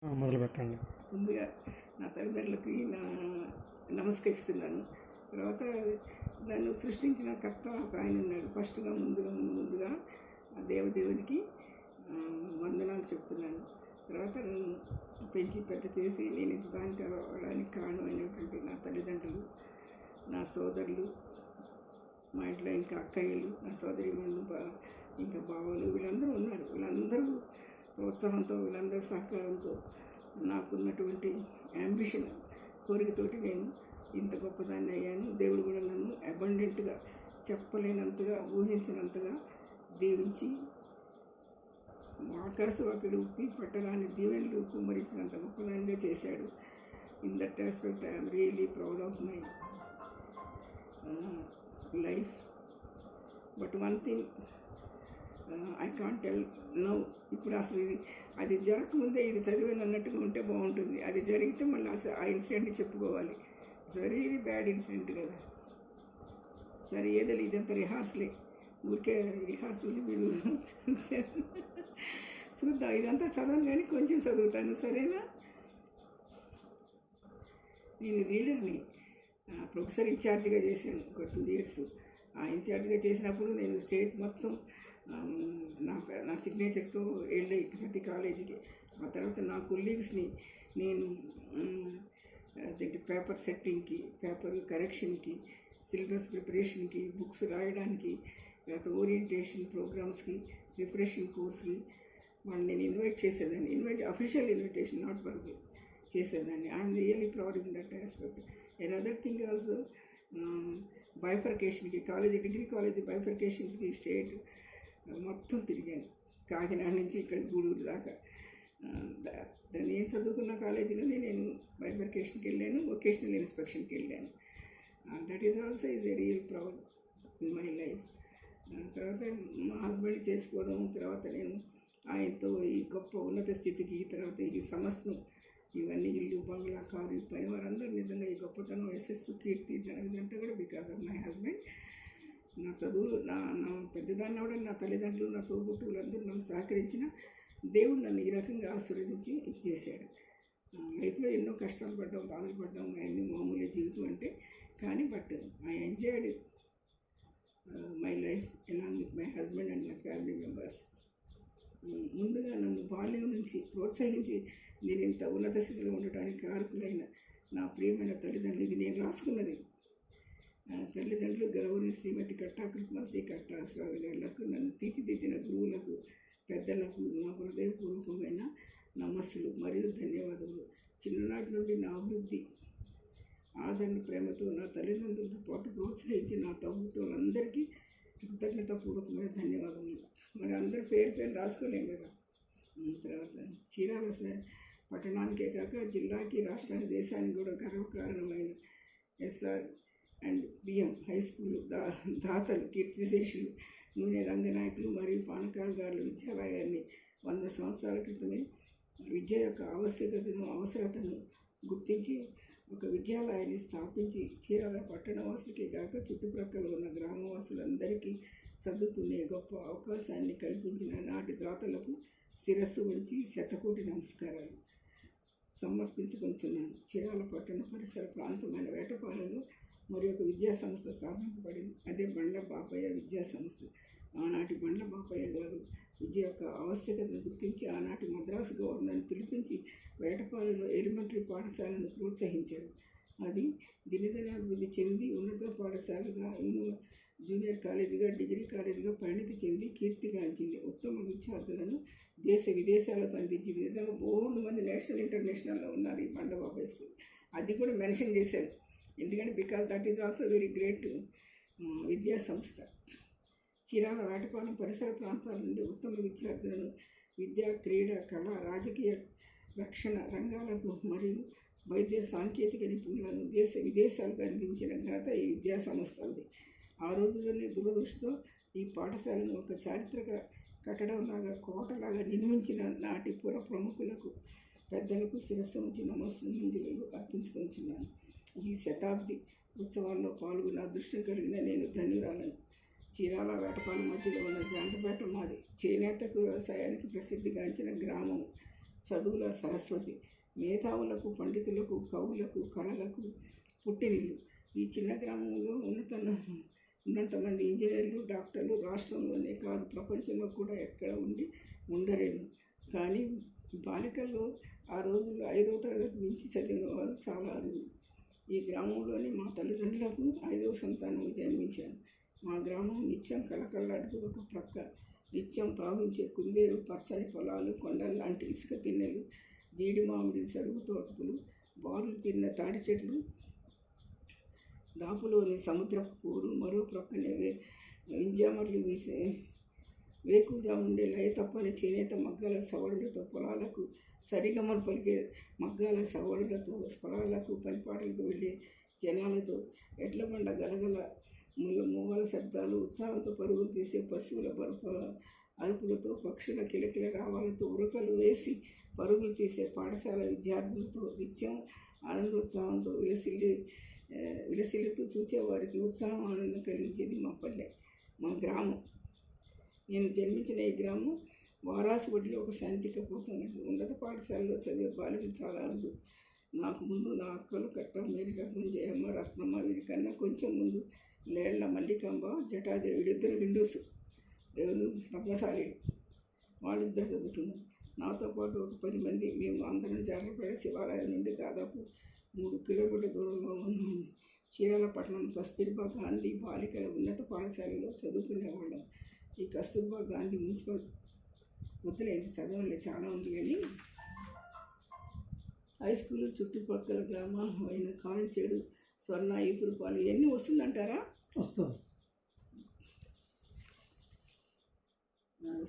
మొదలుపెట్టండి. ముందుగా నా తల్లిదండ్రులకి నమస్కరిస్తున్నాను. తర్వాత నన్ను సృష్టించిన కర్త ఒక ఆయన ఉన్నాడు. ఫస్ట్గా ముందుగా ఆ దేవదేవునికి వందనాలు చెప్తున్నాను. తర్వాత నన్ను పెంచి పెద్ద చేసి నేను ఇంత దానికి అవడానికి కారణమైనటువంటి నా తల్లిదండ్రులు, నా సోదరులు, మా ఇంట్లో ఇంకా అక్కయ్యలు, నా సోదరిమణులు, ఇంకా బావలు, వీళ్ళందరూ ఉన్నారు. వీళ్ళందరూ ప్రోత్సాహంతో, వీళ్ళందరి సహకారంతో నాకున్నటువంటి యాంబిషన్, కోరికతోటి నేను ఇంత గొప్పదాన్ని అయ్యాను. దేవుడు కూడా నన్ను అబండెంట్గా, చెప్పలేనంతగా, ఊహించినంతగా దీవించి ఆకాశవాకుడు ఉప్పి పట్టరాని దీవెనలు కుమ్మరించినంత గొప్పదానిగా చేశాడు. In that aspect I'm really proud of my life. But one thing I can't tell now. ఇప్పుడు అసలు అది జరగకముందే ఇది చదివాను అన్నట్టుగా ఉంటే బాగుంటుంది. అది జరిగితే మళ్ళీ అసలు ఆ ఇన్సిడెంట్ చెప్పుకోవాలి. ఇట్స్ వెరీ బ్యాడ్ ఇన్సిడెంట్ కదా. సరే, ఏదో ఇదంతా రిహార్సలే, ఊరికే రిహార్సల్ మీరు చూద్దాం. ఇదంతా చదవను కానీ కొంచెం చదువుతాను, సరేనా? నేను రీడర్ని, ప్రొఫెసర్ ఇన్ఛార్జ్గా చేశాను ఒక 2 years. ఆ ఇన్ఛార్జ్గా చేసినప్పుడు నేను స్టేట్ మొత్తం నా సిగ్నేచర్తో వెళ్ళాయి ప్రతి కాలేజీకి. ఆ తర్వాత నా కొలీగ్స్ని నేను పేపర్ సెట్టింగ్కి, పేపర్ కరెక్షన్కి, సిలబస్ ప్రిపరేషన్కి, బుక్స్ రాయడానికి, తర్వాత ఓరియంటేషన్ ప్రోగ్రామ్స్కి, ప్రిపరేషన్ కోర్స్కి వాళ్ళు నేను ఇన్వైట్ చేసేదాన్ని. అఫీషియల్ ఇన్విటేషన్, నాట్ వర్క్ చేసేదాన్ని. I'm really proud in that aspect. Another thing also, బైఫర్కేషన్కి, డిగ్రీ కాలేజీ బైఫర్కేషన్స్కి స్టేట్ మొత్తం తిరిగాను. కాకినాడ నుంచి ఇక్కడ గూడూరు దాకా. దాన్ని నేను చదువుకున్న కాలేజీలోనే నేను బైఫర్కేషన్కి వెళ్ళాను, వొకేషనల్ ఇన్స్పెక్షన్కి వెళ్ళాను. That is also is a real proud in my life. తర్వాత మా హస్బెండ్ చేసుకోవడం, తర్వాత నేను ఆయనతో ఈ గొప్ప ఉన్నత స్థితికి, తర్వాత ఈ సమస్తం ఇవన్నీ ఇల్లు, బంగ్లా, కారు, పని వారందరూ నిజంగా ఈ గొప్పతనం, యశస్సు, కీర్తి, ఇదంతా కూడా బికాస్ ఆఫ్ మై హస్బెండ్. నా చదువులు, నా పెద్దదాన్ని అవ్వడం, నా తల్లిదండ్రులు, నా తోబుట్టువులందరూ నన్ను సహకరించిన దేవుడు నన్ను ఈ రకంగా ఆశీర్వదించి ఇచ్చేసాడు. లైఫ్లో ఎన్నో కష్టాలు పడ్డాం, బాధలు పడ్డాం, అన్నీ మామూలు జీవితం అంటే. కానీ but I enjoyed my life along with my husband and my family members. ముందుగా నన్ను బాల్యం నుంచి ప్రోత్సహించి నేను ఇంత ఉన్నత స్థితిలో ఉండటానికి కారకులైన నా ప్రియమైన తల్లిదండ్రులు, ఇది నేను రాసుకున్నది. తల్లిదండ్రులు గౌరవ శ్రీమతి కట్టా కృష్ణశ్రీ కట్టా స్వామి గారులకు, నన్ను తీర్చిదిద్దిన గురువులకు, పెద్దలకు నా హృదయపూర్వకమైన నమస్సులు మరియు ధన్యవాదములు. చిన్ననాటి నుండి నా అభివృద్ధి, ఆదరణ, ప్రేమతో నా తల్లిదండ్రులతో పాటు ప్రోత్సహించి నా తోబుట్టువులందరికీ కృతజ్ఞతాపూర్వకమైన ధన్యవాదములు. మరి అందరి పేరు రాసుకోలేం కదా. తర్వాత చీరాల పట్టణానికే కాక జిల్లాకి, రాష్ట్రానికి, దేశానికి కూడా గర్వకారణమైన SR and BM high school దాతలు, కీర్తిశేషులు, నూనె రంగనాయకులు మరియు పానకాల గారుల విద్యాలయాన్ని 100 సంవత్సరాల క్రితమే విద్య యొక్క ఆవశ్యకతను, అవసరతను గుర్తించి ఒక విద్యాలయాన్ని స్థాపించి చీరాల పట్టణవాసులకే కాక చుట్టుప్రక్కల ఉన్న గ్రామవాసులందరికీ చదువుకునే గొప్ప అవకాశాన్ని కల్పించిన నాటి దాతలకు శిరస్సు ఉంచి శతకోటి నమస్కారాలు సమర్పించుకుంటున్నాను. చీరాల పట్టణ పరిసర ప్రాంతమైన వేటపాలెంలో మరి ఒక విద్యా సంస్థ స్థాపించబడింది. అదే బండ్ల బాపయ్య విద్యా సంస్థ. ఆనాటి బండ్ల బాపయ్య గారు విద్య యొక్క ఆవశ్యకతను గుర్తించి ఆనాటి మద్రాసు గవర్నర్ని పిలిపించి వేటపాలెంలో ఎలిమెంటరీ పాఠశాలను ప్రోత్సహించారు. అది దినదినాభివృద్ధి చెంది ఉన్నత పాఠశాలగా, జూనియర్ కాలేజీగా, డిగ్రీ కాలేజీగా పరిణితి చెంది కీర్తిగాంచింది. ఉత్తమ విద్యార్థులను దేశ విదేశాలకు అందించింది. నిజంగా బోల్డ్ మంది నేషనల్, ఇంటర్నేషనల్లో ఉన్నారు ఈ బండ్ల బాపయ్య స్కూల్. అది కూడా మెన్షన్ చేశాను, ఎందుకంటే because that is also very great విద్యా సంస్థ. చీరాల, వేటపాలెం పరిసర ప్రాంతాల నుండి ఉత్తమ విద్యార్థులను విద్యా, క్రీడ, కళ, రాజకీయ, రక్షణ రంగాలకు మరియు వైద్య సాంకేతిక నిపుణులను దేశ విదేశాలకు అందించిన ఘనత ఈ విద్యా సంస్థలది. ఆ రోజుల్లోనే దురదృష్టితో ఈ పాఠశాలను ఒక చారిత్రక కట్టడంలాగా, కోటలాగా నిర్మించిన నాటి పుర ప్రముఖులకు, పెద్దలకు శిరస్సు ఉంచి నమస్సులు అర్పించుకొంచున్నాను. ఈ శతాబ్ది ఉత్సవాల్లో పాల్గొన్న అదృష్టం కలిగిన నేను ధన్యురాలను. చీరాల, వేటపాలెం మధ్యలో ఉన్న జాంటపేట మాది. చేనేతకు, వ్యవసాయానికి ప్రసిద్ధిగాంచిన గ్రామం. చదువుల సరస్వతి, మేధావులకు, పండితులకు, కవులకు, కళలకు పుట్టినిల్లు. ఈ చిన్న గ్రామంలో ఉన్నంతమంది ఇంజనీర్లు, డాక్టర్లు రాష్ట్రంలోనే కాదు ప్రపంచంలో కూడా ఎక్కడ ఉండరేమో. కానీ బాలికల్లో ఆ రోజుల్లో 5వ తరగతి మించి చదివిన వారు చాలా అరుదు. ఈ గ్రామంలోని మా తల్లిదండ్రులకు 5వ సంతానం జన్మించాను. మా గ్రామం నిత్యం కళకళలాడుతూ ఒక ప్రక్క నిత్యం ప్రవహించే కుందేరు, పచ్చని పొలాలు, కొండల్లాంటి ఇసుక తిన్నెలు, జీడి మామిడి సరుగు తోటలు, బారులు తిన్న తాటి చెట్లు, దాపులోని సముద్రపు పూలు, మరో ప్రక్కనే వింజామర్లు వీసే వేకుజా ఉండే లయ తప్పని చేనేత మగ్గాల సవడులతో పొలాలకు సరిగమలు పలికే మగ్గాల సవడులతో పొలాలకు పనిపాటలకు వెళ్ళే జనాలతో, ఎడ్ల బండ గలగల మూవల శబ్దాలు, ఉత్సాహంతో పరుగులు తీసే పశువుల అరుపులతో, పక్షుల కిలకిల రావాలతో, ఉరకలు వేసి పరుగులు తీసే పాఠశాల విద్యార్థులతో నిత్యం ఆనందోత్సాహంతో విలసిల్లుతూ చూచేవారికి ఉత్సాహం, ఆనందం కలిగించేది మా పల్లె, మా గ్రామం. నేను జన్మించిన ఈ గ్రామం వారాసిబడిలో ఒక శాంతికపోతున్నది. ఉన్నత పాఠశాలలో చదివే బాలికలు చాలా అరుదు. నాకు ముందు నా అక్కలు కట్ట, మేరికట్నం, జయమ్మ, రత్నమ్మ, వీరికన్నా కొంచెం ముందు లేళ్ల మల్లికాంబ, జటాదేవి, వీళ్ళిద్దరు హిందూస్, దేవుడు పద్మశాలీలు. వాళ్ళిద్దరు చదువుతున్నారు. నాతో పాటు ఒక 10 మంది. మేము అందరం జాగ్రత్తపేట శివాలయం నుండి దాదాపు 3 కిలోమీటర్ల దూరంలో ఉన్న చీరాలపట్నం కస్తూర్బా గాంధీ బాలికల ఉన్నత పాఠశాలలో చదువుకునేవాళ్ళం. ఈ కస్తూర్బా గాంధీ మున్సిపల్ వద్దులేంటి చదవలే, చాలా ఉంది. కానీ హై స్కూల్ చుట్టుపక్కల గ్రామాలు అయిన కాంచేడు, స్వర్ణ, ఈపురుపాలు ఇవన్నీ వస్తుందంటారా? వస్తుంది.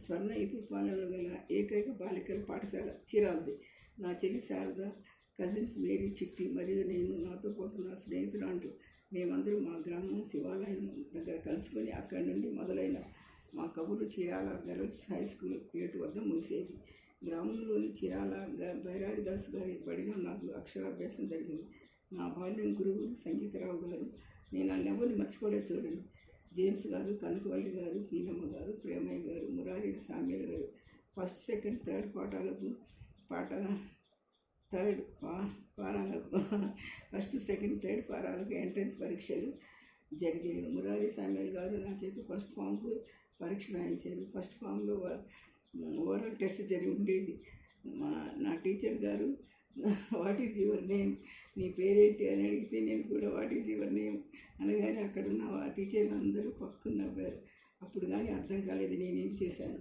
స్వర్ణ, ఈపురుపాలెంలో గల ఏకైక బాలికల పాఠశాల చీరాలది. నా చెల్లి శారద, కజిన్స్ మేరీ, చిట్టి మరియు నేను, నాతో పాటు నా స్నేహితురాండ్రు, మేమందరం మా గ్రామం శివాలయం దగ్గర కలుసుకొని అక్కడి నుండి మొదలైన మా కబుర్లు Chirala girls high school gate వద్ద ముగిసేది. గ్రామంలోని చీరాల బైరాగి దాస్ గారి బడిలో నాకు అక్షరాభ్యాసం జరిగింది. నా బాల్యం గురువులు సంగీతరావు గారు. నేను వాళ్ళెవరిని మర్చిపోలేదు. చూడండి, జేమ్స్ గారు, కనకవల్లి గారు, కీనమ్మ గారు, ప్రేమయ్య గారు, మురారి సామ్యుల్ గారు. ఫస్ట్, సెకండ్, థర్డ్ పాఠాలకు ఫస్ట్, సెకండ్, థర్డ్ పారాలకు ఎంట్రన్స్ పరీక్షలు జరిగాయి. మురారి సామ్యుల్ గారు నా చేత ఫస్ట్ ఫామ్కు పరీక్ష రాయించారు. ఫస్ట్ ఫామ్లో ఓరల్ టెస్ట్ జరిగి ఉండేది. నా టీచర్ గారు వాట్ ఈజ్ యువర్ నేమ్, నీ పేరేంటి అని అడిగితే నేను కూడా వాట్ ఈజ్ యువర్ నేమ్ అనగానే అక్కడున్న టీచర్లు అందరూ పక్కన నవ్వారు. అప్పుడు కానీ అర్థం కాలేదు నేనేం చేశాను.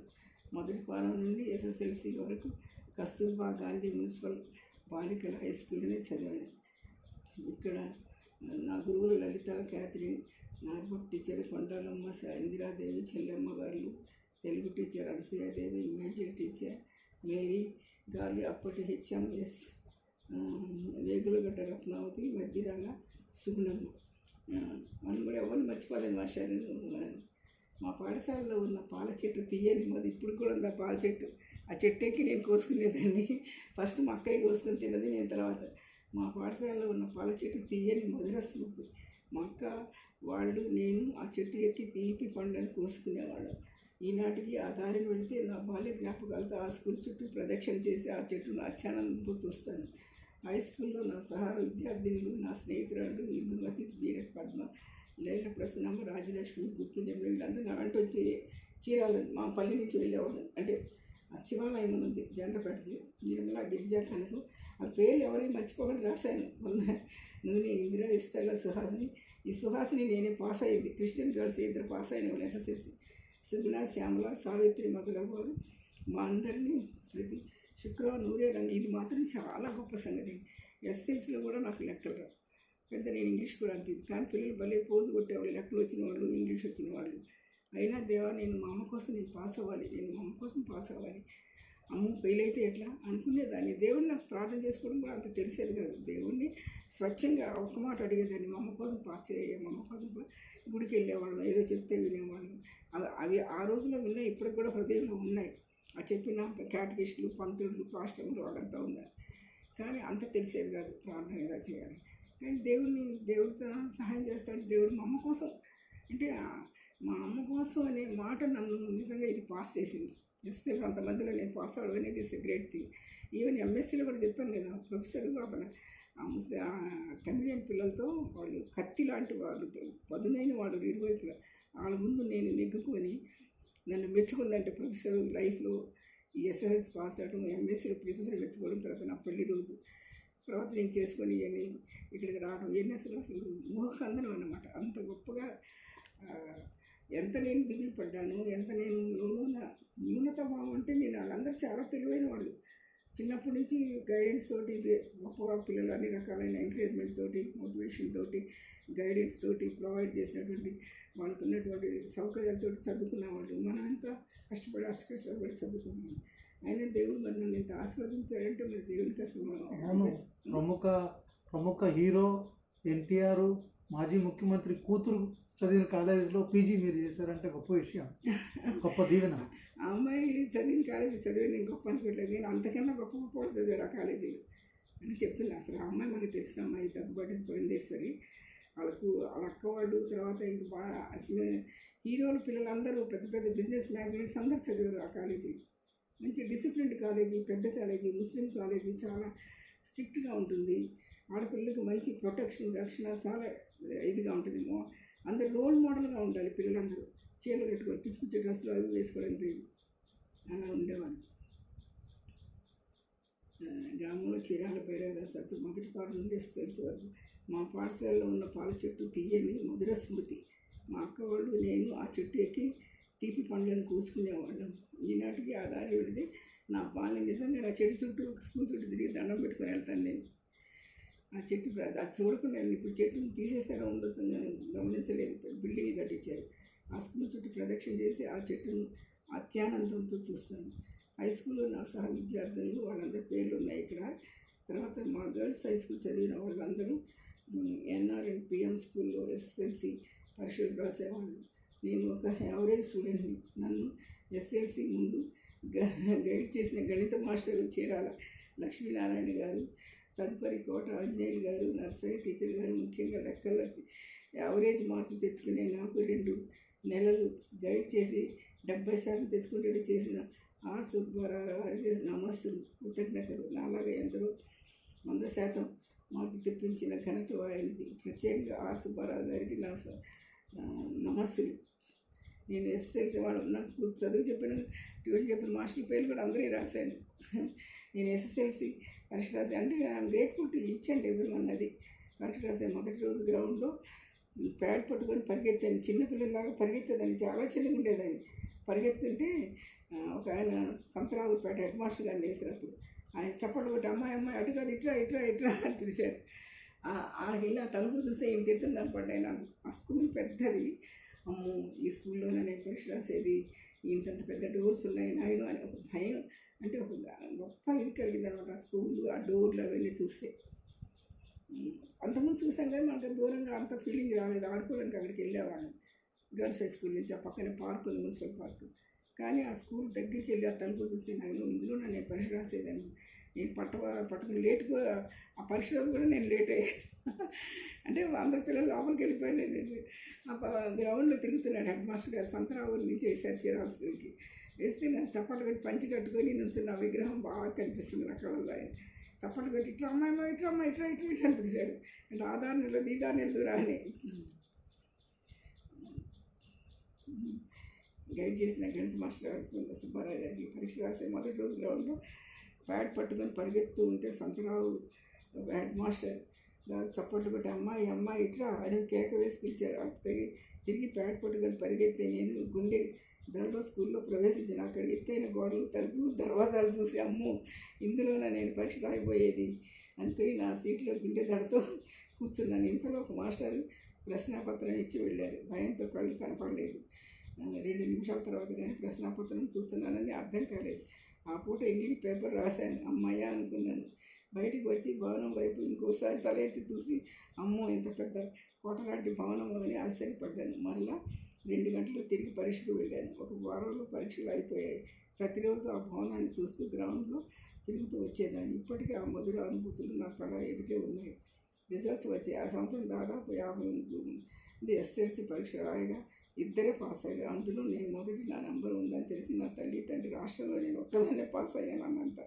మొదటి ఫారం నుండి SSLC వరకు కస్తూర్బా గాంధీ మున్సిపల్ బాలికల హై స్కూల్లోనే చదివాను. ఇక్కడ నా గురువులు Lalitha, Catherine, Norbert teacher Kondalamma, Indiradevi, Chellemma garu, Telugu teacher Anasuyadevi, music teacher Mary Gali, అప్పటి HMS వేగులగడ్డ రత్నావతి, మధ్యరాల సుగుణమ్మ. మనం కూడా ఎవరిని మర్చిపోలేదు. మా పాఠశాలలో ఉన్న పాల చెట్టు తీయని మాది ఇప్పుడు కూడా ఉంది. ఆ పాల చెట్టు, ఆ చెట్టు ఎక్కి నేను కోసుకునేదాన్ని. ఫస్ట్ మా అక్కయ్య కోసుకొని తిన్నది నేను. తర్వాత మా పాఠశాలలో ఉన్న పాల చెట్టు తీయని మధుర స్మృతి. మా అక్క వాళ్ళు నేను ఆ చెట్టు ఎక్కి తీపి పండ్లను కోసుకునేవాళ్ళం. ఈనాటికి ఆ దారిని వెళితే నా బాల్య జ్ఞాపకాలతో ఆ స్కూల్ చుట్టూ ప్రదక్షిణ చేసి ఆ చెట్టును అత్యానందంతో చూస్తాను. హై స్కూల్లో నా సహార విద్యార్థినులు, నా స్నేహితురాళ్ళు ఇందుమతి, బీరట్ పద్మ, లేళ్ల ప్రసన్నమ్మ, రాజలక్ష్మి, గుర్తుండే వీళ్ళందరూ నా వెంట వచ్చి చీరాల మా పల్లె నుంచి వెళ్ళేవాళ్ళు. అంటే ఆ శివాలయం ఉంది జండ్రపేటది, నిర్మల, గిరిజా, కనకు. ఆ పేర్లు ఎవరైనా మర్చిపోకుండా రాశాను. నూనె, ఇందిరా, ఇస్తల, సుహాసిని. ఈ సుహాసిని నేనే పాస్ అయ్యింది. క్రిస్టియన్ గర్ల్స్ 2 పాస్ అయిన వాళ్ళు SSLC. సుగుణ, శ్యామల, సావిత్రి మొదలవారు మా అందరినీ ప్రతి శుక్రవారం నూరే రంగు. ఇది మాత్రం చాలా గొప్ప సంగతి. SSLCలో కూడా నాకు లెక్కలు రావు. పెద్ద నేను ఇంగ్లీష్ కూడా అంతే. కానీ పిల్లలు భలే పోజు కొట్టేవాళ్ళు, లెక్కలు వచ్చిన వాళ్ళు, ఇంగ్లీష్ వచ్చిన వాళ్ళు. అయినా దేవా, నేను మా అమ్మ కోసం నేను పాస్ అవ్వాలి, నేను మా అమ్మ కోసం పాస్ అవ్వాలి. అమ్మ ఫెయిల్ అయితే ఎట్లా అనుకునేదాన్ని. దేవుడిని నాకు ప్రార్థన చేసుకోవడం కూడా అంత తెలిసేది కాదు. దేవుడిని స్వచ్ఛంగా ఒక్క మాట అడిగేదాన్ని, మా అమ్మ కోసం పాస్ చేయ, మా అమ్మ కోసం గుడికి వెళ్ళేవాళ్ళం, ఏదో చెప్తే వినేవాళ్ళం. అవి ఆ రోజులో ఉన్నాయి, ఇప్పటికి కూడా హృదయంలో ఉన్నాయి. ఆ చెప్పిన క్యాటకిస్టులు, పంతులు, పాస్టర్లు వాళ్ళంతా ఉన్నారు. కానీ అంత తెలిసేది కాదు ప్రార్థన ఎలా చేయాలి. కానీ దేవుడితో సహాయం చేస్తాడు దేవుడు. మా అమ్మ కోసం అంటే మా అమ్మ కోసం అనే మాట నన్ను నిజంగా ఇది పాస్ చేసింది. ఎస్ఎల్ అంతమందిలో నేను పాస్ అవడం అనేది is a great thing. Even ఎంఎస్సీలో కూడా చెప్పాను కదా, ప్రొఫెసర్ బాబన తమిళియన్ పిల్లలతో వాళ్ళు కత్తి లాంటి వాళ్ళు, పదునైన వాళ్ళు ఇరువైపులా, వాళ్ళ ముందు నేను నెగ్గుకొని నన్ను మెచ్చుకుందంటే ప్రొఫెసర్ లైఫ్లో ఎస్ఎల్ఎస్ పాస్ అవడం, ఎంఎస్సీలో ప్రొఫెసర్ మెచ్చుకోవడం, తర్వాత నా పెళ్లి రోజు, తర్వాత నేను చేసుకొని ఇక్కడికి రావడం ఎన్ఎస్లో అసలు మోహకందనం అన్నమాట. అంత గొప్పగా ఎంత నేను దిగులు పడ్డాను, ఎంత నేను న్యూనత భావం అంటే నేను వాళ్ళందరూ చాలా తెలివైన వాళ్ళు. చిన్నప్పటి నుంచి గైడెన్స్ తోటి గొప్పగా పిల్లలు అన్ని రకాలైన ఎంకరేజ్మెంట్స్ తోటి, మోటివేషన్ తోటి, గైడెన్స్ తోటి ప్రొవైడ్ చేసినటువంటి వాళ్ళకు ఉన్నటువంటి సౌకర్యాలతో చదువుకున్న వాళ్ళు. మనం ఎంత కష్టపడి చదువుకున్నాం. అయినా దేవుడు మరి నన్ను ఎంత ఆస్వాదించాడంటే మరి దేవుడికి అసలు ప్రముఖ హీరో ఎన్టీఆర్, మాజీ ముఖ్యమంత్రి కూతురు చదివిన కాలేజీలో పీజీ మీరు చేశారంటే గొప్ప విషయం, గొప్ప దీవెన. ఆ అమ్మాయి చదివిన కాలేజీ చదివి నేను గొప్ప అనుకోవట్లేదు, నేను అంతకన్నా గొప్ప వాళ్ళు చదివారు ఆ కాలేజీలో అని చెప్తున్నా. అసలు ఆ అమ్మాయి మనకు తెలిసిన అమ్మాయి, దగ్గుబాటి పురంధేశ్వరి. వాళ్ళకు వాళ్ళ అక్క వాళ్ళు, తర్వాత ఇంక బాగా అసలు హీరోల పిల్లలందరూ పెద్ద పెద్ద బిజినెస్ మ్యాగ్నెట్స్ అందరూ చదివారు ఆ కాలేజీ. మంచి డిసిప్లిన్డ్ కాలేజీ, పెద్ద కాలేజీ, ముస్లిం కాలేజీ, చాలా స్ట్రిక్ట్గా ఉంటుంది. ఆడపిల్లలకు మంచి ప్రొటెక్షన్, రక్షణ చాలా ఇదిగా ఉంటుంది. అందరు రోల్ మోడల్గా ఉండాలి పిల్లలందరూ. చీరలు కట్టుకొని పిచ్చి పిచ్చి డ్రెస్సులు అవి వేసుకోవడం లేదు, అలా ఉండేవాళ్ళు. గ్రామంలో చీరాల పైరాగా సత్తు మొదటి పాట నుండి తెలుసు వరకు మా పాఠశాలలో ఉన్న పాల చెట్టు తీయని మధుర స్మృతి. మా అక్క వాళ్ళు నేను ఆ చెట్టు ఎక్కి తీపి పండ్లను కూసుకునేవాళ్ళం. ఈనాటికి ఆ దారి పెడితే నా పాలని నిజంగా ఆ చెట్టు చుట్టూ స్కూల్ చుట్టూ తిరిగి దండం పెట్టుకుని వెళ్తాను నేను. ఆ చెట్టు అది చూడకుండా నేను ఇప్పుడు చెట్టుని తీసేస్తారో ఉందో గమనించలేదు. బిల్డింగ్ కట్టించారు. ఆ స్కూల్ చుట్టూ ప్రదక్షిణ చేసి ఆ చెట్టును అత్యానందంతో చూస్తాను. హై స్కూల్లో నా సహ విద్యార్థులు వాళ్ళందరి పేర్లు ఉన్నాయి ఇక్కడ. తర్వాత మా గర్ల్స్ హై స్కూల్ చదివిన వాళ్ళందరూ ఎన్ఆర్ అండ్ పిఎం స్కూల్లో ఎస్ఎస్ఎల్సి పరీక్షలు రాసేవాళ్ళు. నేను ఒక యావరేజ్ స్టూడెంట్ని. నన్ను ఎస్ఎల్సి ముందు గైడ్ చేసిన గణిత మాస్టర్ చీరాల లక్ష్మీనారాయణ గారు, తదుపరి కోట ఆంజనేయులు గారు, నర్సరీ టీచర్ గారు, ముఖ్యంగా లెక్కల్లో యావరేజ్ మార్కులు తెచ్చుకునే నాకు 2 నెలలు గైడ్ చేసి 70% తెచ్చుకుంటే చేసిన ఆర్ సుబ్బారావు గారికి నమస్సులు, కృతజ్ఞతలు. నాలాగా ఎందరో 100% మార్కులు తెప్పించిన ఘనత ఆయనది. ప్రత్యేకంగా ఆర్ సుబ్బారావు గారికి నా నమస్సులు. నేను ఎస్ఎస్ఎల్సి వాళ్ళు నాకు చదువు చెప్పిన ట్యూషన్ చెప్పిన మాస్టర్ పేర్లు కూడా అందరూ రాశాను. నేను ఎస్ఎస్ఎల్సి పరీక్ష రాసి అంటే I'm grateful to each and every one. అది పరీక్ష రాసే మొదటి రోజు గ్రౌండ్లో ప్యాడ్ పట్టుకొని పరిగెత్తాను. చిన్నపిల్లలాగా పరిగెత్తేదాన్ని, చాలా చిన్నగా ఉండేదాన్ని. పరిగెత్తుంటే ఒక ఆయన సంతరావుపేట హెడ్ మాస్టర్ గారిని వేసినప్పుడు ఆయన చప్పట్లు కొట్టి అమ్మాయి అటు కాదు ఇట్రా ఇట్రా ఇట్రా అని పిలిచారు. ఆడికి వెళ్ళి ఆ తలుపు చూస్తే ఇంత ఎత్తున కనపడ్డాయి నాకు. ఆ స్కూల్ పెద్దది. అమ్మో, ఈ స్కూల్లోనే నేను పరీక్ష రాసేది, ఇంతంత పెద్ద డోర్స్ ఉన్నాయి నాయన అని ఒక భయం, అంటే ఒక గొప్ప ఇది కలిగింది అనమాట. ఆ స్కూల్ ఆ డోర్లు అవన్నీ చూస్తే. అంతకుముందు చూసాం కానీ మనకు దూరంగా అంత ఫీలింగ్ రాలేదు. ఆడుకోవడానికి అక్కడికి వెళ్ళేవాళ్ళం గర్ల్స్ హై స్కూల్ నుంచి. ఆ పక్కనే పార్క్ ఉంది, మున్సిపల్ పార్క్. కానీ ఆ స్కూల్ దగ్గరికి వెళ్ళి ఆ తలుపు చూస్తే నేను ఇందులో నేను పరీక్ష రాసేదాన్ని. నేను పట్టుకుని లేట్గా ఆ పరీక్ష రోజు కూడా నేను లేట్ అయ్యాను. అంటే అందరు పిల్లలు లోపలికి వెళ్ళిపోయాను. ఆ గ్రౌండ్లో తిరుగుతున్నాడు హెడ్ మాస్టర్ గారు. సంతరావు నుంచి వేశారు చీరాల స్కూల్కి. వేస్తే నేను చప్పట్లు పెట్టి పంచి కట్టుకొని నుంచున్న విగ్రహం బాగా కనిపిస్తుంది అక్కడ వల్ల. ఆయన చప్పట్లు పెట్టి ఇట్లా అమ్మాయి ఇట్లా ఇట్లా ఇట్లా ఇట్లా అనిపించాడు. అంటే ఆ దారి నిలదు ఈ దారి నిలదు రాని గైడ్ చేసిన గణిత మాస్టర్ గారికి సుబ్బారావు గారికి పరీక్ష రాసే మొదటి రోజు గ్రౌండ్లో ప్యాడ్ పట్టుకొని పరిగెత్తూ ఉంటే సంతరావు హెడ్ మాస్టర్ గారు చప్పట్లు పెట్టి అమ్మాయి ఇట్లా అని కేక వేసి పిలిచారు. అటు తిరిగి ప్యాడ్ పట్టుకొని పరిగెత్తే నేను గుండె దళలో స్కూల్లో ప్రవేశించిన. అక్కడ ఎత్తైన గోడలు, తలుపులు, దర్వాజాలు చూసి అమ్మో ఇందులోనే నేను పరీక్ష రాయిపోయేది అనుకుని నా సీట్లో గుండె దడతో కూర్చున్నాను. ఇంతలో ఒక మాస్టర్ ప్రశ్నాపత్రం ఇచ్చి వెళ్ళారు. భయంతో కళ్ళు కనపడలేదు. 2 నిమిషాల తర్వాత కానీ ప్రశ్నాపత్రం చూస్తున్నానని అర్థం కాలేదు. ఆ పూట ఇంటికి పేపర్ రాశాను. అమ్మయ్య అనుకున్నాను. బయటికి వచ్చి భవనం వైపు ఇంకోసారి తల ఎత్తి చూసి అమ్మో ఇంత పెద్ద కోటలాంటి భవనం అని ఆశ్చర్యపడ్డాను. మరలా 2 గంటలు తిరిగి పరీక్షకు వెళ్ళాను. ఒక వారంలో పరీక్షలు అయిపోయాయి. ప్రతిరోజు ఆ భవనాన్ని చూస్తూ గ్రౌండ్లో తిరుగుతూ వచ్చేదాన్ని. ఇప్పటికీ ఆ మధుర అనుభూతులు నా కళ ఎదుటే ఉన్నాయి. రిజల్ట్స్ వచ్చాయి. ఆ సంవత్సరం దాదాపు 50 ఎస్ఎల్సి పరీక్ష రాయగా ఇద్దరే పాస్ అయ్యారు. అందులో నేను మొదటి నా నెంబర్ ఉందని తెలిసి నా తల్లి తండ్రి రాష్ట్రంలో నేను ఒక్కదాన్నే పాస్ అయ్యాను అన్నంత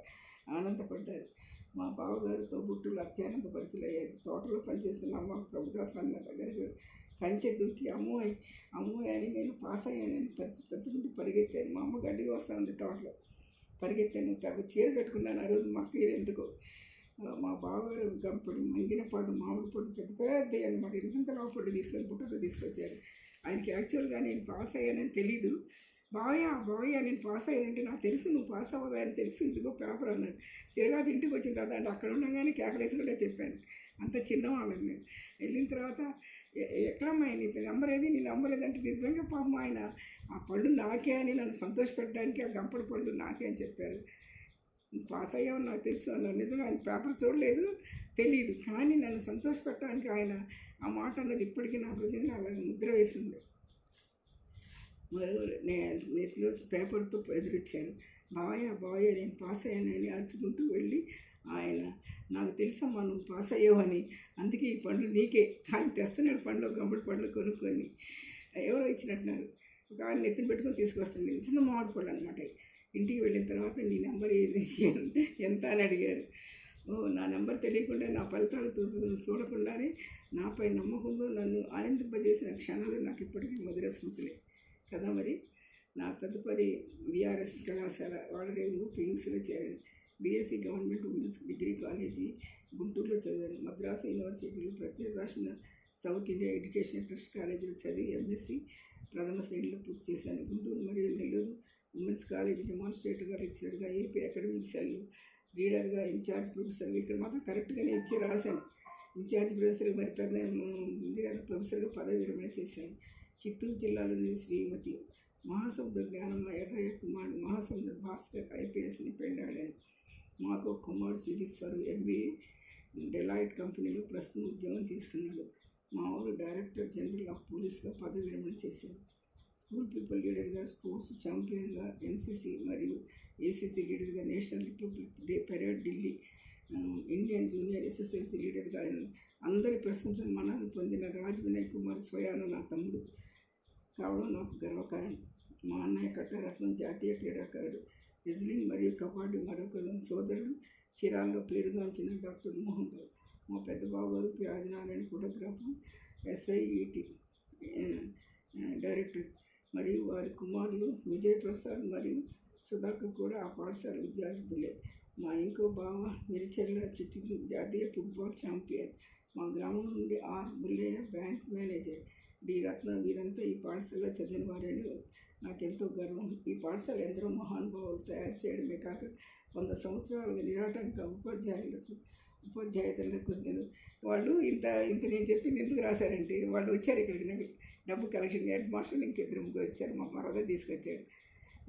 ఆనందపడ్డారు. మా బావగారు తోబుట్టులు అత్యానంద భరితులయ్యారు. తోటలో పనిచేస్తున్న అమ్మ ప్రభుదాస్ అన్న దగ్గరకు కంచె దూకి అమ్మోయ్ అమ్మోయ్ అని నేను పాస్ అయ్యానని తచ్చుకుంటూ పరిగెత్తాను. మా అమ్మ గడ్డిగా వస్తుంది తోటలో. పరిగెత్తాను. చీర కట్టుకున్నాను ఆ రోజు. మాకు ఇది ఎందుకో మా బావగారు గంపడు మంగినపాడు మామిడి పొడి పెద్ద పెద్ద అనమాట. ఇంత రాపొడి తీసుకొని పుట్టతో తీసుకొచ్చారు. ఆయనకి యాక్చువల్గా నేను పాస్ అయ్యానని తెలీదు. బావయ్య నేను పాస్ అయ్యానంటే నాకు తెలుసు నువ్వు పాస్ అవ్వగా అని తెలుసు, ఇదిగో పేపర్ అన్నాడు. తిరగాది ఇంటికి వచ్చిన తర్వాత అంటే అక్కడ ఉండగానే కేకలేసుకుంటే చెప్పాను. అంత చిన్నవాళ్ళని నేను. వెళ్ళిన తర్వాత ఎక్కడమ్మా నీ నెంబర్ ఏది, నీ నెంబర్ ఏదంటే నిజంగా పాపం ఆయన ఆ పళ్ళు నాకే అని నన్ను సంతోషపెట్టడానికి ఆ గంపడి పళ్ళు నాకే అని చెప్పారు. పాస్ అయ్యామని నాకు తెలుసు అన్నాను. నిజంగా ఆయన పేపర్ చూడలేదు, తెలియదు, కానీ నన్ను సంతోషపెట్టడానికి ఆయన ఆ మాట అన్నది ఇప్పటికీ నా హృదయంలో అలా ముద్ర వేసింది. మరో నేను నెత్తిలో పేపర్తో ఎదురొచ్చాను. బావయ్య నేను పాస్ అయ్యానని అరుచుకుంటూ వెళ్ళి ఆయన నాకు తెలుసమ్మా నువ్వు పాస్ అయ్యావని, అందుకే ఈ పండ్లు నీకే ఆయన తెస్తున్నాడు పండ్లు గంబడి పండ్లు కొనుక్కొని ఎవరో ఇచ్చినట్టున్నారు. ఒక ఆయన నెత్తిని పెట్టుకొని తీసుకొస్తుంది. చిన్న మామిడి పళ్ళు అనమాట. ఇంటికి వెళ్ళిన తర్వాత నీ నెంబర్ ఏది ఎంత అని అడిగారు. నా నెంబర్ తెలియకుండా నా ఫలితాలు చూడకుండానే నాపై నమ్మకంతో నన్ను ఆనందింపజేసిన క్షణాలు నాకు ఇప్పటికీ మధుర స్మృతులే కదా. మరి నా తదుపరి విఆర్ఎస్ కళాశాల వాడరేవు పియూసీలో చేరాను. BSc government women's degree college గుంటూరులో చదివాను. మద్రాసు యూనివర్సిటీలో ప్రత్యేక రాసిన సౌత్ ఇండియా ఎడ్యుకేషన్ ట్రస్ట్ కాలేజీలో చదివి ఎంఎస్సీ ప్రథమ శ్రేణిలో పూర్తి చేశాను. గుంటూరు మరియు నెల్లూరు ఉమెన్స్ కాలేజీ డెమాన్స్ట్రేటర్గా, లెక్చరర్గా, ఏపీ అకాడమిక్ సెల్ లీడర్గా, ఇన్ఛార్జ్ ప్రొఫెసర్గా, ఇక్కడ మాత్రం కరెక్ట్గానే ఇచ్చి రాశాను. ఇన్ఛార్జ్ ప్రొఫెసర్గా మరి పెద్ద ప్రొఫెసర్గా పదవి విరమణ చేశాను. చిత్తూరు జిల్లాలోని శ్రీమతి మహాసముద్ర జ్ఞానమ్మ ఎర్రయ్య కుమారుడు మహాసముద్ర భాస్కర్ ఐపీఎస్ని పెళ్ళాడాను. మాకు కుమారుడు సిరీశ్వరు ఎంబీఏ డెలాయిట్ కంపెనీలో ప్రస్తుతం ఉద్యోగం చేస్తున్నాడు. మా ఊరు డైరెక్టర్ జనరల్ ఆఫ్ పోలీస్గా పదవి విరమణ చేశారు. స్కూల్ పీపుల్ లీడర్గా, స్పోర్ట్స్ ఛాంపియన్గా, ఎన్సీసీ మరియు ఏసీసీ లీడర్గా, national republic day parade Delhi Indian junior SSLC లీడర్గా అందరి ప్రశంసలు మన్ననలు పొందిన రాజ్ వినయ్ కుమార్ స్వయాన నా తమ్ముడు కావడం నాకు గర్వకారణం. మా అన్నయ్య కట్టరత్నం జాతీయ క్రీడాకారుడు. రెజ్లింగ్ మరియు కబడ్డీ మరొక సోదరుడు చీరాల్లో పేరుగాంచిన డాక్టర్ మోహన్ రావు. మా పెద్ద బావగారు P Adinarayana photographer, SIET director మరియు వారి కుమారులు విజయ్ ప్రసాద్ మరియు సుధాకర్ కూడా ఆ పాఠశాల విద్యార్థులే. మా ఇంకో బావ మిరిచెల్ల చిట్టి జాతీయ ఫుట్బాల్ ఛాంపియన్. మా గ్రామం నుండి R Bullaiah bank manager. D Ratna వీరంతా ఈ పాఠశాలలో చదివిన వారని నాకెంతో గర్వం. ఈ పాఠశాల ఎందరో మహానుభావులు తయారు చేయడమే కాక 100 సంవత్సరాలుగా నిరాటంక ఉపాధ్యాయులకు నేను వాళ్ళు ఇంత నేను చెప్పింది ఎందుకు రాశారంటే వాళ్ళు వచ్చారు ఇక్కడికి డబ్బు కలెక్షన్ హెడ్ మాస్టర్ ఇంకిద్దరు ముగ్గురు వచ్చారు. మా మరద తీసుకొచ్చాడు.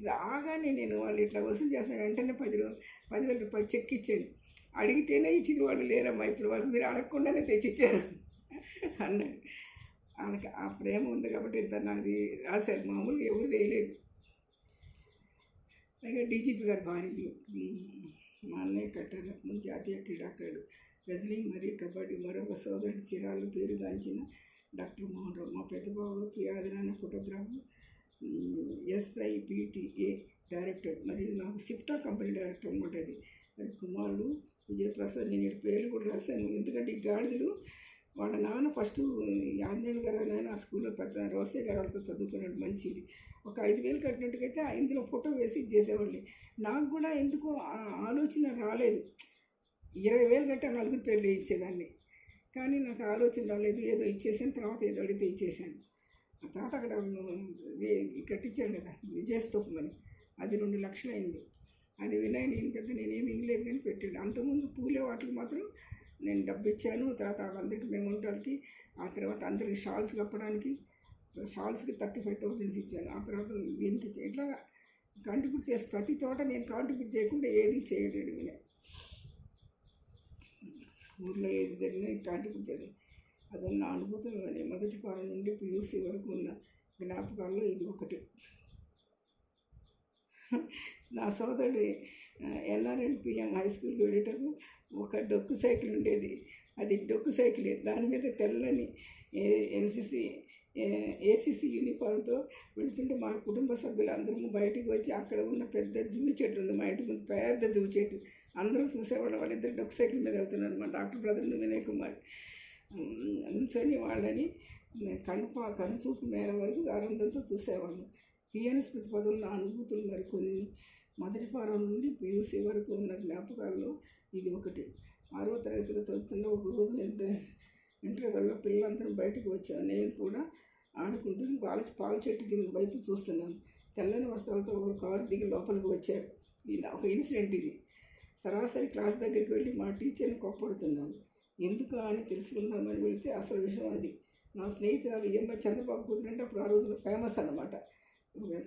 రాగానే నేను వాళ్ళు ఇట్లా వసూలు చేస్తాను వెంటనే 10,000 రూపాయలు చెక్ ఇచ్చాను. అడిగితేనే ఇచ్చింది వాళ్ళు లేరమ్మా ఇప్పుడు వరకు మీరు అడగకుండానే తెచ్చిచ్చారు అన్నాడు. వాళ్ళకి ఆ ప్రేమ ఉంది కాబట్టి ఇంత నాది రాశారు. మామూలుగా ఎవరు వేయలేదు. అలాగే డీజీపీ గారు భార్య మా అన్నయ్య కట్టరత్నం జాతీయ క్రీడాకారుడు. రెజ్లింగ్ మరియు కబడ్డీ మరొక సోదరుడు చీరాల్లో పేరుగాంచిన డాక్టర్ మోహన్ రావు. మా పెద్ద బాబు పి ఆదినారాయణ ఫోటోగ్రాఫర్, ఎస్ఐపిటిఏ డైరెక్టర్ మరియు నాకు సిఫ్టా కంపెనీ డైరెక్టర్ అనమాట. అది మరి కుమారుడు విజయప్రసాద్. నేను ఈ పేర్లు కూడా రాశాను ఎందుకంటే ఈ గాడిదలు వాళ్ళ నాన్న ఫస్ట్ ఆంజనేయులు గారు ఆయన ఆ స్కూల్లో పెద్ద రోసే గారు వాళ్ళతో చదువుకున్నాడు. మంచిది. ఒక 5,000 కట్టినట్టుకైతే ఇందులో ఫోటో వేసి చేసేవాళ్ళని. నాకు కూడా ఎందుకో ఆలోచన రాలేదు. 20,000 కట్టి 4 పేర్లు ఇచ్చేదాన్ని. కానీ నాకు ఆలోచన రాలేదు. ఏదో ఇచ్చేసాను. తర్వాత ఏదో అడిగితే ఇచ్చేసాను. ఆ తర్వాత అక్కడ కట్టించాను కదా విజయస్తూపం అని, అది 2 లక్షలు అయింది. అది వినయ్ నేనేమి ఇవ్వలేదు కానీ పెట్టాడు. అంతకుముందు పూలే వాటికి మాత్రం నేను డబ్బు ఇచ్చాను. తర్వాత వాళ్ళందరికీ మేము ఉండటానికి, ఆ తర్వాత అందరికి షాల్స్ కప్పడానికి షాల్స్కి 35,000 ఇచ్చాను. ఆ తర్వాత దీనికి ఇట్లా కాంట్రిబ్యూట్ చేసి ప్రతి చోట నేను కాంట్రిబ్యూట్ చేయకుండా ఏది చేయలేడు. వినయ్ ఊళ్ళో ఏది జరిగినా కాంట్రిబ్యూట్ చేయాలి. అదన్న అనుభూతులు మొదటి కాలం నుండి పియూసీ వరకు ఉన్న జ్ఞాపకాల్లో ఇది ఒకటి. నా సోదరుడు NRNPM హై స్కూల్కి వెళ్ళేటప్పుడు ఒక డొక్కు సైకిల్ ఉండేది. అది డొక్కు సైకిలే. దాని మీద తెల్లని NCC ACC యూనిఫామ్తో వెళుతుంటే మా కుటుంబ సభ్యులు అందరము బయటికి వచ్చి అక్కడ ఉన్న పెద్ద జువ్వి చెట్టు ఉంది మా ఇంటి ముందు, పెద్ద జువ్వి చెట్టు. అందరం చూసేవాళ్ళం. వాళ్ళిద్దరు డొక్కు సైకిల్ మీద వెళ్తున్నారు. మా డాక్టర్ బ్రదర్ వినయ్ కుమార్ నుంచొని వాళ్ళని కనుచూపు మేర వరకు ఆనందంతో చూసేవాళ్ళం. తీయని స్మృతి పదవులు నా అనుభూతులు మరికొన్ని. మొదటి ఫారం నుండి PUC వరకు ఉన్న జ్ఞాపకాల్లో ఇది ఒకటి. 6వ తరగతిలో చదువుతున్న ఒక రోజు ఇంటర్వెల్లో పిల్లలందరం బయటకు వచ్చాను. నేను కూడా ఆడుకుంటూ పాల చెట్టు కింద వైపు చూస్తున్నాను. తెల్లని వర్షాలతో ఒక కారు దిగి లోపలికి వచ్చారు. ఒక ఇన్సిడెంట్ ఇది. సరాసరి క్లాస్ దగ్గరికి వెళ్ళి మా టీచర్ని కోప్పడుతున్నాను. ఎందుకు అని తెలుసుకుందామని వెళితే అసలు విషయం అది. నా స్నేహితురాలు EMI చంద్రబాబు కూతురంటే అప్పుడు ఆ రోజుల్లో ఫేమస్ అన్నమాట.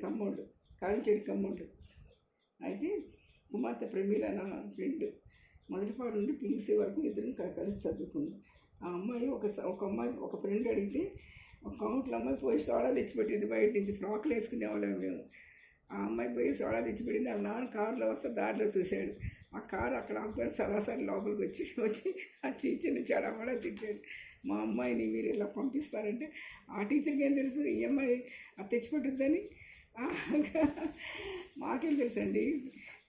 కమ్మోళ్ళు, కారించేటి కమ్మోళ్ళు. అయితే కుమార్తె ప్రమీల నా ఫ్రెండ్. మొదటి పాడు నుండి PUC వరకు ఇద్దరం కలిసి చదువుకున్నాం. ఆ అమ్మాయి ఒక ఫ్రెండ్ అడిగితే ఒక కౌంట్లో అమ్మాయి పోయి సోడా తెచ్చిపెట్టింది. బయట నుంచి ఫ్రాక్లు వేసుకునేవాళ్ళం మేము. ఆ అమ్మాయి పోయి సోడా తెచ్చిపెట్టింది. ఆ నాన్న కారులో వస్తే దారిలో చూశాడు. ఆ కారు అక్కడ ఆపుకొని సరాసరి లోపలికి వచ్చి ఆ టీచర్ని చెడమడా తిట్టాడు. మా అమ్మాయిని మీరు ఇలా పంపిస్తారంటే ఆ టీచర్కి ఏం తెలుసు ఈ అమ్మాయి అది తెచ్చిపెట్టుద్దని? మాకేం తెలుసండి.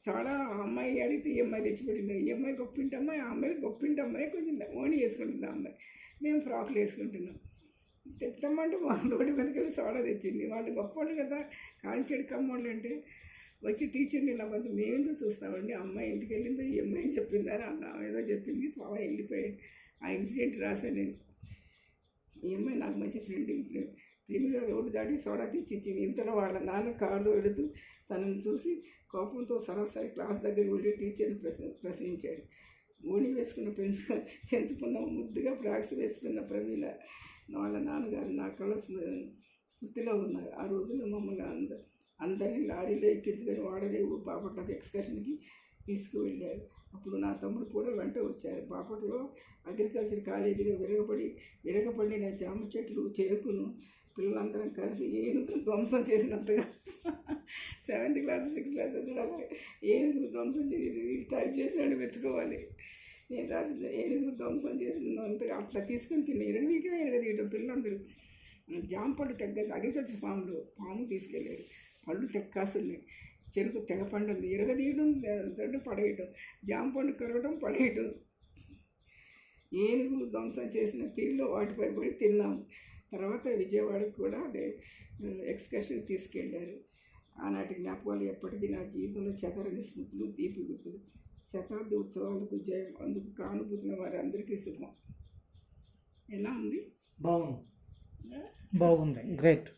సోడా ఆ అమ్మాయి అడిగితే ఈ అమ్మాయి తెచ్చిపెట్టింది. ఈ అమ్మాయి గొప్పింటమ్మాయి, ఆ అమ్మాయి గొప్పింటమ్మాయి కొంచెం ఓణి వేసుకుంటుంది. ఆ అమ్మాయి మేము ఫ్రాక్లు వేసుకుంటున్నాం. తెస్తామంటే మా రోడ్డు మీదకెళ్ళి సోడా తెచ్చింది. వాళ్ళు గొప్పవాళ్ళు కదా, కాల్చెడు కమ్మోళ్ళు అంటే. వచ్చి టీచర్ని ఇలా కొంత మేమేందో చూస్తామండి. అమ్మాయి ఇంటికి వెళ్ళిందో ఈ అమ్మాయి చెప్పిందని అన్న ఏదో చెప్పింది. చాలా వెళ్ళిపోయాడు. ఆ ఇన్సిడెంట్ రాశాను నేను. ఈ అమ్మాయి నాకు మంచి ఫ్రెండ్. క్రిమిలో రోడ్డు దాటి సోడా తెచ్చి ఇచ్చింది. ఇంతలో వాళ్ళ నాన్న కారులో వెళుతూ తనని చూసి కోపంతో సరాసరి క్లాస్ దగ్గరికి వెళ్ళి టీచర్ని ప్రశ్నించాడు. ఓణి వేసుకున్న పెన్సిల్ చెంచుకున్న ముద్దుగా ఫ్రాక్స్ వేసుకున్న ప్రమీల వాళ్ళ నాన్నగారు నా కళ్ళ స్మృతిలో ఉన్నారు. ఆ రోజుల్లో మమ్మల్ని అందరినీ లారీలో ఎక్కించుకొని వాడలేవు బాపట్లకు ఎక్స్కర్షన్కి తీసుకువెళ్ళారు. అప్పుడు నా తమ్ముడు కూడా వెంట వచ్చారు. బాపట్లో అగ్రికల్చర్ కాలేజీలో విరగపడిన జామ చెట్లు, చెరుకును పిల్లలందరం కలిసి ఏనుగును ధ్వంసం చేసినంతగా 7th క్లాస్ 6th క్లాస్ ఏనుగును ధ్వంసం చేసి టైప్ చేసినట్టు మెచ్చుకోవాలి. నేను రాసింది ఏనుగును ధ్వంసం చేసినంతగా అట్లా తీసుకొని తిన్న ఎరగదీయటం పిల్లలందరూ. జాంపళ్ళు తెగ్గేసి అగ్రికల్చర్ ఫామ్లో పాము తీసుకెళ్ళారు. పళ్ళు తెక్కాసున్నాయి. చెరుకు తెగ పండుంది. ఎరగదీయడం, దడ్డు పడేయటం, జాంపండు కరగటం, పడేయటం. ఏనుగులు ధ్వంసం చేసిన తీరులో వాటిపై పడి తిన్నాము. తర్వాత విజయవాడకు కూడా ఎక్స్కర్షన్ తీసుకెళ్ళారు. ఆనాటి జ్ఞాపకాలు ఎప్పటికీ నా జీవితంలో చెదరని స్మృతులు, తీపి గుర్తులు. శతాబ్ది ఉత్సవాలకు జయం. అందుకు కానుభూతున్న వారందరికీ శుభం. ఎలా ఉంది? బాగుంది, గ్రేట్.